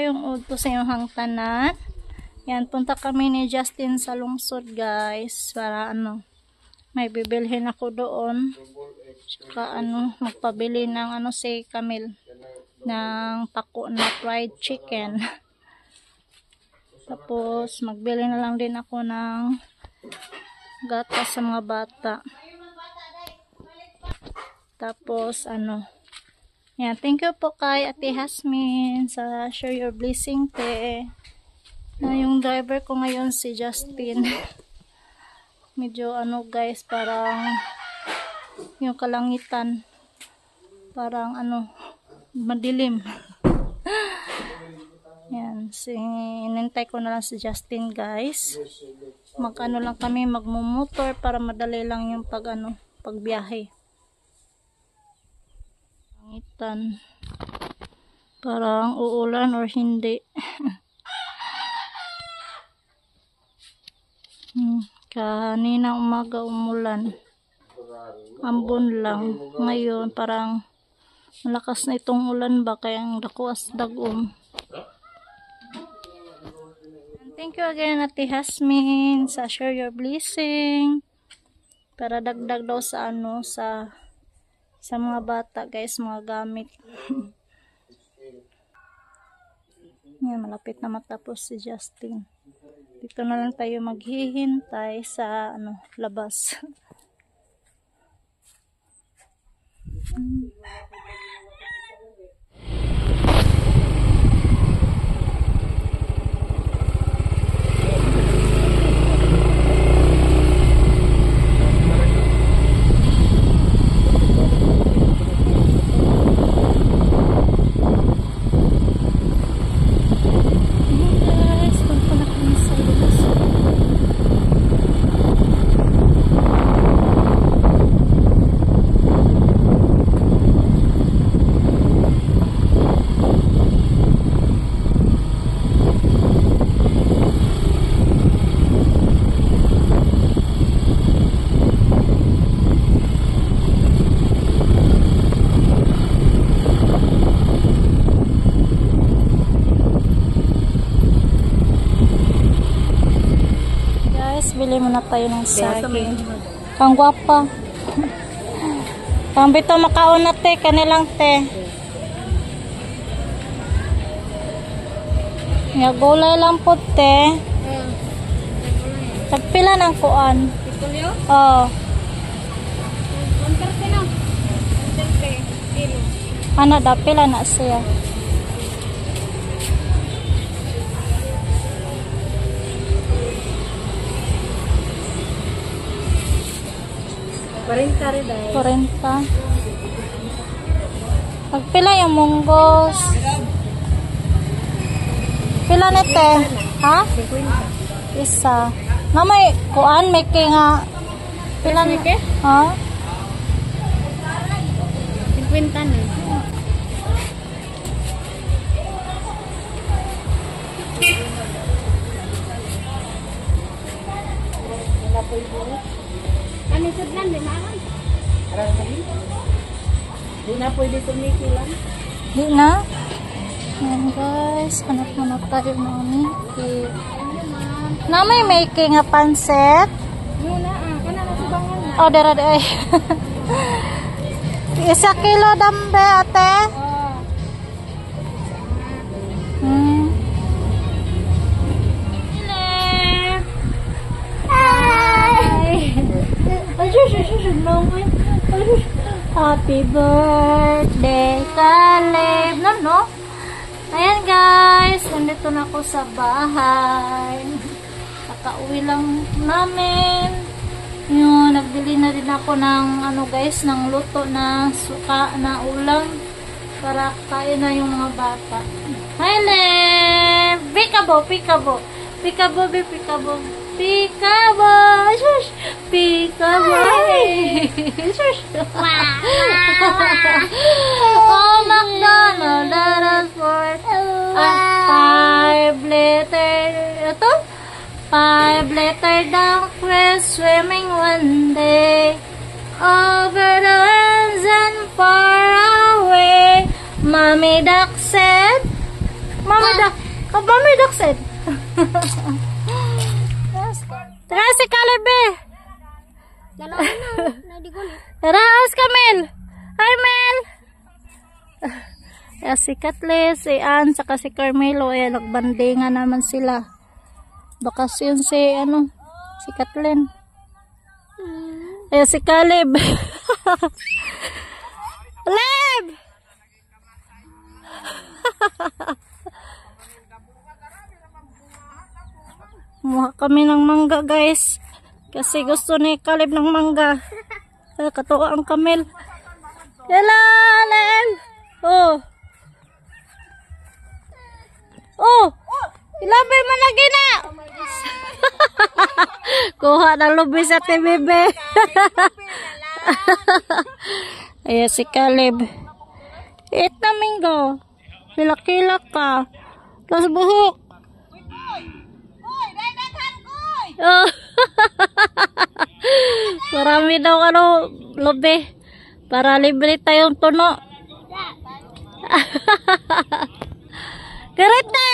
kayong udto sa inyong tanan. Yan, punta kami ni Justin sa lungsod guys. Para may bibilhin ako doon. Saka magpabili ng si Camille. Ng pako na fried chicken. Tapos, magbili na lang din ako ng gatas sa mga bata. Tapos, yan, thank you po kay Ate Hasmin sa share your blessing, te. Yung driver ko ngayon si Justin. Medyo guys, parang yung kalangitan. Parang madilim. Yan, inintay ko na lang si Justin guys. Lang kami, magmumotor para madali lang yung pagbiyahe. Kalangitan. Parang uulan or hindi. Kanina umaga umulan. Ambon lang. Ngayon parang malakas na itong ulan ba kaya ang lakas dagom. Thank you again Ate Hasmin sa share your blessing. Para dagdag daw sa sa mga bata guys, mga gamit. Yan, malapit na matapos si Justin. Dito na lang tayo maghihintay sa labas. Bili muna tayo ng saging. Kang gwapa. Kang bito makaon na te, kanilang te. Nga gulay lang po te. Tagpila ng kuan. Pitulyo? Oo. 130 na. 130 kilo. Pila na siya. Parenta rin dahil. 40. Pagpila yung munggos. Pila nete? Ha? 50. Isa. Na may kuan, may nga. Pila nete? Ha? 50 na. Ano sa plan din naman? Di na pwede tumiki lang. Di na. Ayan guys, hanap muna tayo ng Mickey. Na may Mickey nga panset. Muna kana na subangan na. Oh, dara ay. 1 kilo dambe ate. Happy birthday, Caleb. No? Ayan guys, nandito na ako sa bahay. Kakauwi lang namin. Yun, nagbili na din ako ng guys, ng luto na suka na ulam para kain na yung mga bata. Hi, Lev! Peekaboo, peekaboo. Peekaboo, peekaboo. Peekaboo! Shush! Peekaboo! Shush! Oh, McDonald, let us work. 5 letter. Ito? 5 letter duck was swimming one day over the lands and far away. Mommy duck said, Mommy duck. Mami, Dakset. Tara si Caleb eh. Dalawa na. Nadigunit. Tara, as ka, Mel. Hi, Mel. Si Kathleen, si Ann, saka si Carmelo. Ayan, nagbandingan naman sila. Bakasyon si, si Kathleen. Ayan, si Caleb. Caleb! Muha kami ng mangga, guys. Kasi gusto ni Caleb ng mangga. Katuwa ang kamel. Hello, Caleb! Oh! Oh! Ilabay mo lagi na! Kuha ng lubi sa bebe. Ayan si Caleb. Eat na, Mingo. Kilak-kilak ka. Tapos buhok. Oh. Marami daw lubi. Para libre tayong tuno. Karete!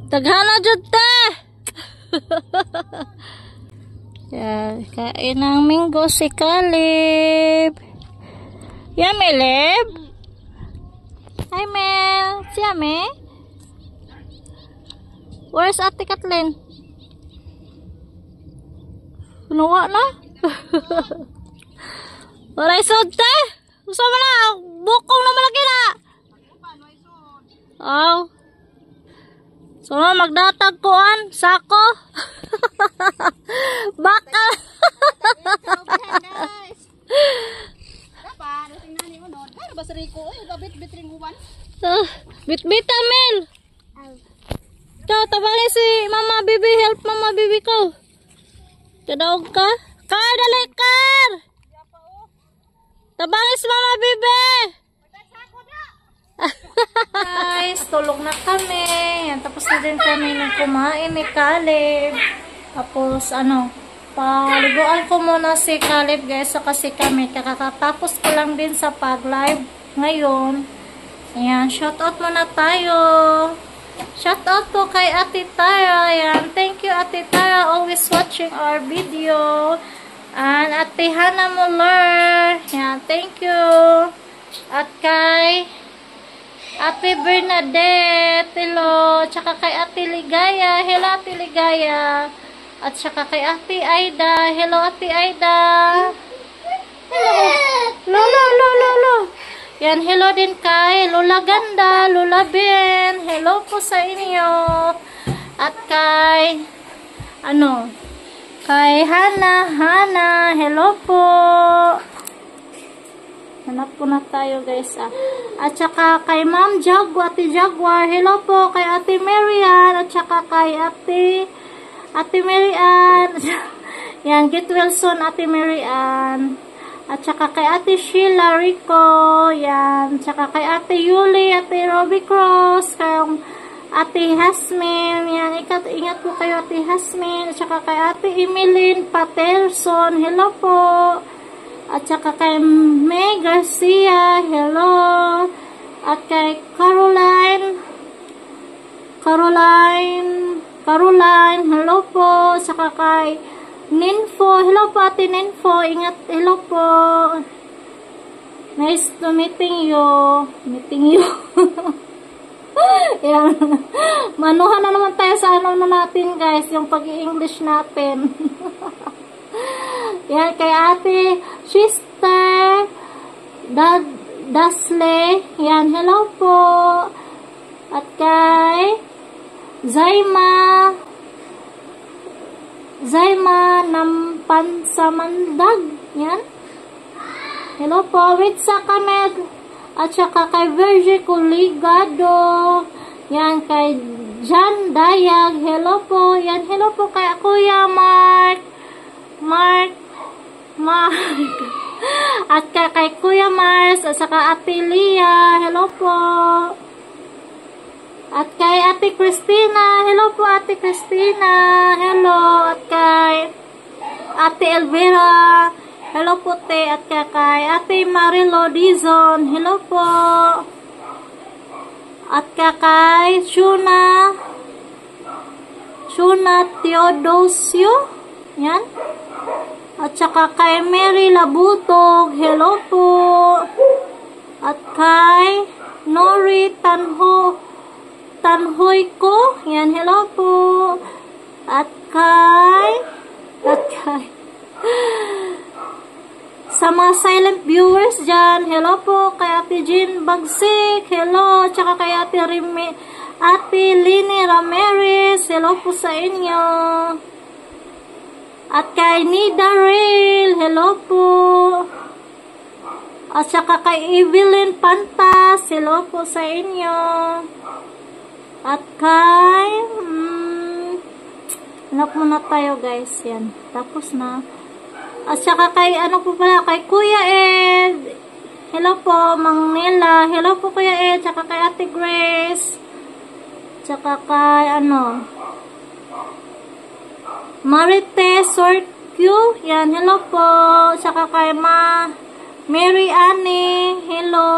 Taghana jud te. Yeah, kain ng Mingo si Caleb. Yeah, Meleb. Hi, Mel. Siya, me? Where's Ate Kathleen? Kunuwa na? Wala isod te. Usa man na. Bukong na malaki na. Oh. So, magdatag kuan, sako. Baka. Bit-bita, Mel. Ikaw, tabali si Mama Bibi. Help Mama Bibi ko. Kadaog ka? Kar, dali, Kar. Tabali si Mama Bibi. Guys, tulog na kami. Yan, tapos na din kami nang kumain ni Caleb. Tapos, paliguan ko muna si Caleb, guys. So, kasi kami, kakatapos ko lang din sa pag-live ngayon. Ayan, shoutout muna tayo. Shoutout po kay Ate Tara. Ayan, thank you, Ate Tara, always watching our video. And Ate Hannah Muller. Ayan, thank you. At kay Ate Bernadette, hello. Tsaka kay Ate Ligaya, hello Ate Ligaya. At tsaka kay Ate Aida, hello Ate Aida. Hello. Lolo. Yan, hello din kay Lola Ganda, Lola Ben. Hello po sa inyo. At kay, kay Hana, hello po. Hanap po na tayo, guys. At saka kay Ma'am Jaguar, Ate Jaguar. Hello po kay Ate Marian. At saka kay Ate Marian. Yan, get well soon, Ate Marian. At saka kay Ate Sheila Rico. Yan. At saka kay Ate Yuli, Ate Robbie Cross. Kay Ate Hasmin. Yan, ingat po kayo, Ate Hasmin. At saka kay Ate Emeline Paterson. Hello po. At saka kay May Garcia, hello. At kay Caroline, hello po. At saka kay Ninfo, hello po Ate Ninfo, ingat, hello po. Nice to meeting you. Yan. Manuhan na naman tayo sa natin, guys, yung pag-i-English natin. Yan, kay Ate Sister Dasle. Yan, hello po. At kay Zaima Nampansamandag. Yan. Hello po. Witsa Kamed. At saka kay Virgie Coligado. Yan, kay Jan Dayag. Hello po. Yan, hello po kay Kuya Mark. At kay Kuya Mars, at saka Ate Lia, hello po. At kay Ate Christina, hello po Ate Christina, hello. At kay Ate Elvira. Hello po, te. At kay Ate Marilo Dizon. Hello po. At kay Shuna Teodosio. Yan. At saka kay Mary Labutog. Hello po. At kay Nori Tanhoy ko. Yan. Hello po. At kay sa mga silent viewers dyan, hello po kay Ate Jean Bagsik, hello, tsaka kay Ate Lini Ramirez, hello po sa inyo. At kay Nida Rail, hello po. At saka kay Evelyn Pantas, hello po sa inyo. At kay hanap muna tayo guys, yan. Tapos na. At saka kay kay Kuya Ed. Hello po, Mang Nela. Hello po Kuya Ed. Saka kay Ate Grace. Saka kay Marite Sorkyu. Yan, hello po. Saka kay Mary Annie. Hello.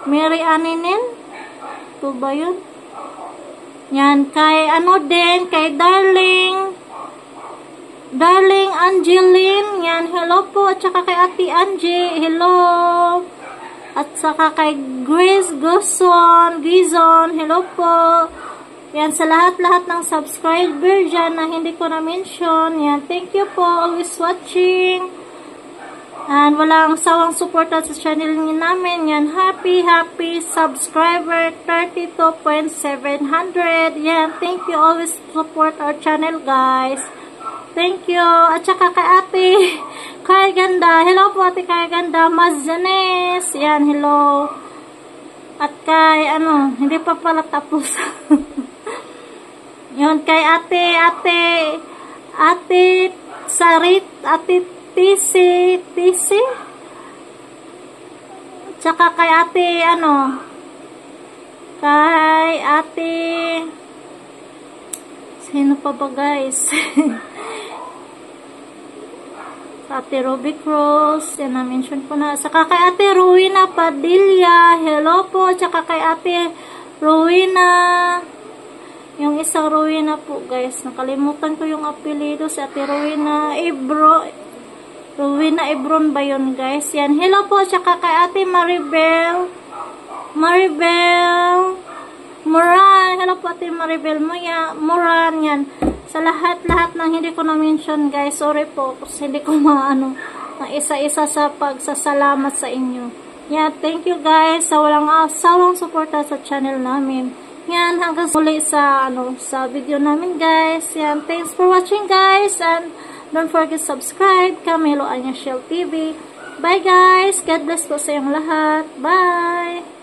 Mary Annie Nin. Ito ba yun? Yan, kay din, kay Darling Angeline, yan, hello po, at saka kay Ate Angie, hello, at saka kay Grace Gizon, hello po, yan, sa lahat-lahat ng subscriber dyan na hindi ko na-mention, yan, thank you po, always watching, and walang sawang suporta sa channel namin, yan, happy subscriber, 32,700, yan, thank you, always support our channel, guys. Thank you. At saka kay Ate Kay Ganda. Hello po Ate Kay Ganda. Mas Janes. Yan, hello. At kay hindi pa pala tapos. Yun, kay Ate Sarit, Ate Tisi. Tsaka kay Ate kay Ate sino pa ba guys? Ate Ruby Cruz, yan na-mention ko na. Saka kay Ate Rowena Padilla, hello po. Saka kay Ate Rowena, yung isang Rowena po guys, nakalimutan ko yung apelido, si Ate Rowena Ebron ba yun guys? Yan, hello po. Saka kay Ate Maribel Moran, hello po Ate Maribel Moran, yan. Sa lahat-lahat ng hindi ko na-mention guys, sorry po kasi hindi ko na isa-isa sa pagsasalamat sa inyo. Yan, thank you guys sa walang asawang suporta sa channel namin. Yan, hanggang muli sa video namin guys. Yan, thanks for watching guys, and don't forget subscribe, Camilo Anya Shell TV. Bye guys, God bless po sa iyong lahat. Bye!